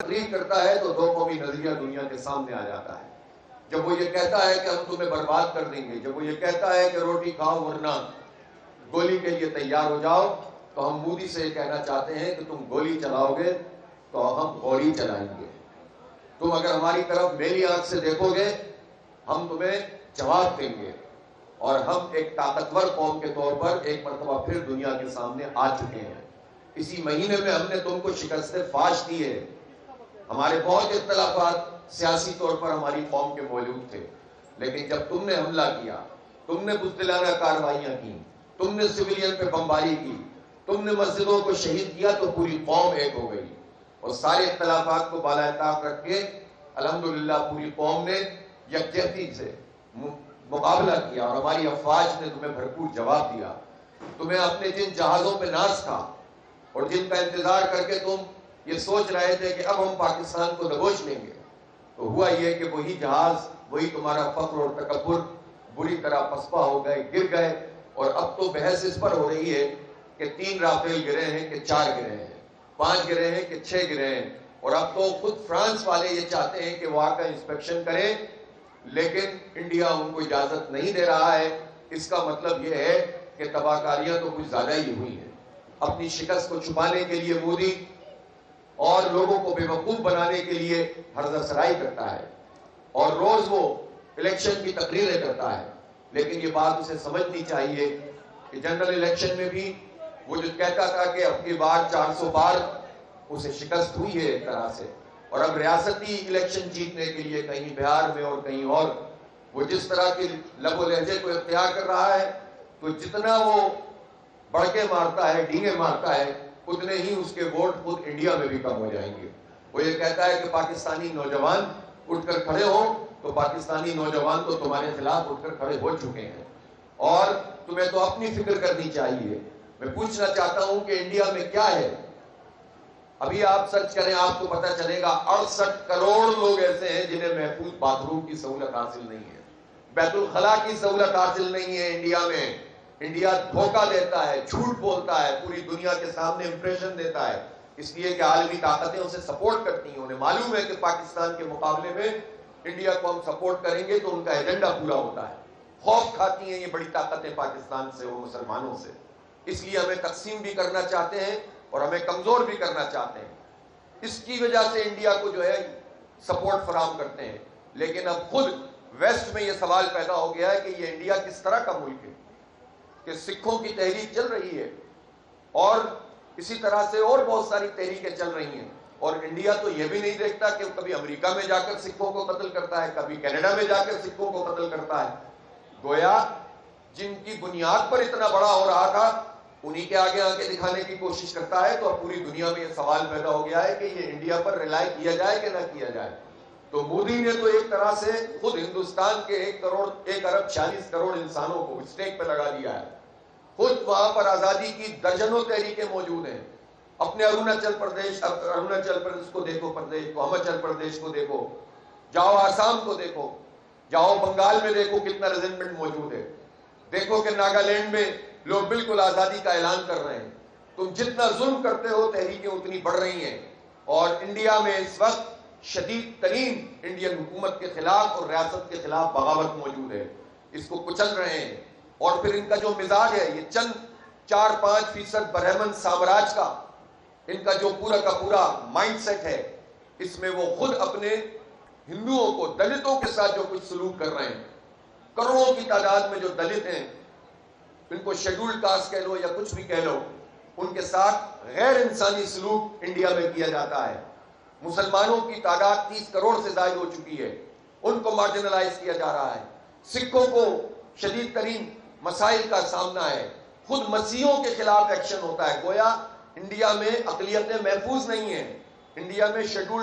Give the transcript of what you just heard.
تقریر کرتا ہے تو دو قومی نظریہ دنیا کے سامنے آ جاتا ہے. جب وہ یہ کہتا ہے کہ ہم تمہیں برباد کر دیں گے، جب وہ یہ کہتا ہے کہ روٹی کھاؤ ورنہ گولی کے لیے تیار ہو جاؤ، تو ہم مودی سے یہ کہنا چاہتے ہیں کہ تم گولی چلاؤ گے تو ہم گولی چلائیں گے. تم اگر ہماری طرف میری آنکھ سے دیکھو گے ہم تمہیں جواب دیں گے. اور ہم ایک طاقتور قوم کے طور پر ایک مرتبہ پھر دنیا کے سامنے آ چکے ہیں. اسی مہینے میں ہم نے تم کو شکست فاش دی ہے. ہمارے بہت اختلافات سیاسی طور پر ہماری قوم کے موجود تھے، لیکن جب تم نے حملہ کیا، تم نے بزدلانہ کارروائیاں کی، تم نے سویلین پہ بمباری کی، تم نے مسجدوں کو شہید کیا، تو پوری قوم ایک ہو گئی. اور سارے اختلافات کو بالائے طاق رکھ کے الحمدللہ پوری قوم نے یکجہتی سے مقابلہ کیا، اور ہماری افواج نے تمہیں بھرپور جواب دیا. تمہیں اپنے جن جہازوں پہ ناز تھا اور جن کا انتظار کر کے تم یہ سوچ رہے تھے کہ اب ہم پاکستان کو دبوچ لیں گے، تو ہوا یہ کہ وہی جہاز، وہی تمہارا فخر اور تکبر بری طرح پسپا ہو گئے، گر گئے. اور اب تو بحث اس پر ہو رہی ہے کہ 3 رافیل گرے ہیں کہ 4 گرے ہیں، 5 گرے ہیں کہ 6 گرے ہیں. اور اب تو خود فرانس والے یہ چاہتے ہیں کہ وہاں کا انسپیکشن کریں، لیکن انڈیا ان کو اجازت نہیں دے رہا ہے. اس کا مطلب یہ ہے کہ تباہ کاریاں تو کچھ زیادہ ہی ہوئی ہیں. اپنی شکست کو چھپانے کے لیے مودی اور لوگوں کو بے وقوف بنانے کے لیے ہرزہ سرائی کرتا ہے، اور روز وہ الیکشن کی تقریریں کرتا ہے. لیکن یہ بات اسے سمجھنی چاہیے کہ جنرل الیکشن میں بھی وہ جو کہتا تھا کہ اب کی بار 400 بار، اسے شکست ہوئی ہے ایک طرح سے. اور اب ریاستی الیکشن جیتنے کے لیے کہیں بہار میں اور کہیں اور وہ جس طرح کے لب و لہجے کو اختیار کر رہا ہے، تو جتنا وہ بڑکے مارتا ہے، ڈینگے مارتا ہے، اتنے ہی اس کے ووٹ خود انڈیا میں بھی کم ہو جائیں گے. وہ یہ کہتا ہے کہ پاکستانی نوجوان اٹھ کر کھڑے ہوں، تو پاکستانی نوجوان تو تمہارے خلاف اٹھ کر کھڑے ہو چکے ہیں، اور تمہیں تو اپنی فکر کرنی چاہیے. میں پوچھنا چاہتا ہوں کہ انڈیا میں کیا ہے. ابھی آپ سرچ کریں، آپ کو پتہ چلے گا 68 کروڑ لوگ ایسے ہیں جنہیں محفوظ باتھ روم کی سہولت حاصل نہیں ہے، بیت الخلاء کی سہولت حاصل نہیں ہے انڈیا میں. انڈیا دھوکہ دیتا ہے، جھوٹ بولتا ہے، پوری دنیا کے سامنے امپریشن دیتا ہے، اس لیے کہ عالمی طاقتیں اسے سپورٹ کرتی ہیں. انہیں معلوم ہے کہ پاکستان کے مقابلے میں انڈیا کو ہم سپورٹ کریں گے تو ان کا ایجنڈا پورا ہوتا ہے. خوف کھاتی ہیں یہ بڑی طاقتیں پاکستان سے اور مسلمانوں سے، اس لیے ہمیں تقسیم بھی کرنا چاہتے ہیں اور ہمیں کمزور بھی کرنا چاہتے ہیں. اس کی وجہ سے انڈیا کو جو ہے سپورٹ فراہم کرتے ہیں. لیکن اب خود ویسٹ میں یہ سوال پیدا ہو گیا ہے کہ یہ انڈیا کس طرح کا ملک ہے کہ سکھوں کی تحریک چل رہی ہے، اور اسی طرح سے اور بہت ساری تحریکیں چل رہی ہیں، اور انڈیا تو یہ بھی نہیں دیکھتا کہ کبھی امریکہ میں جا کر سکھوں کو قتل کرتا ہے، کبھی کینیڈا میں جا کر سکھوں کو قتل کرتا ہے. گویا جن کی بنیاد پر اتنا بڑا ہو رہا تھا انہی کے آگے آگے دکھانے کی کوشش کرتا ہے. تو اب پوری دنیا میں یہ سوال پیدا ہو گیا ہے کہ یہ انڈیا پر ریلائی کیا جائے کہ نہ کیا جائے. تو مودی نے تو ایک طرح سے خود ہندوستان کے 1 ارب 46 کروڑ انسانوں کو اسٹیک پہ لگا دیا ہے. خود وہاں پر آزادی کی درجنوں تحریکیں موجود ہیں. اپنے اروناچل پردیش کو دیکھو، ہماچل پردیش کو دیکھو، جاؤ آسام کو دیکھو، جاؤ بنگال میں دیکھو کتنا ریزنمنٹ موجود ہے. دیکھو کہ ناگالینڈ میں لوگ بالکل آزادی کا اعلان کر رہے ہیں. تم جتنا ظلم کرتے ہو تحریکیں اتنی بڑھ رہی ہیں. اور انڈیا میں اس وقت شدید ترین انڈین حکومت کے خلاف اور ریاست کے خلاف بغاوت موجود ہے. اس کو کچل رہے ہیں. اور پھر ان کا جو مزاج ہے، یہ چند 4-5% برہمن سامراج کا ان کا جو پورا کا پورا مائنڈ سیٹ ہے، اس میں وہ خود اپنے ہندوؤں کو، دلتوں کے ساتھ جو کچھ سلوک کر رہے ہیں، کروڑوں کی تعداد میں جو دلت ہیں، ان کو شیڈول کاسٹ کہہ لو یا کچھ بھی کہہ لو، ان کے ساتھ غیر انسانی سلوک انڈیا میں کیا جاتا ہے. مسلمانوں کی تعداد 30 کروڑ سے زائد ہو چکی ہے، ان کو مارجنلائز کیا جا رہا ہے. سکھوں کو شدید ترین مسائل کا سامنا ہے. خود مسیحیوں کے خلاف ایکشن ہوتا ہے. گویا انڈیا میں اقلیتیں محفوظ نہیں ہیں. انڈیا میں شیڈول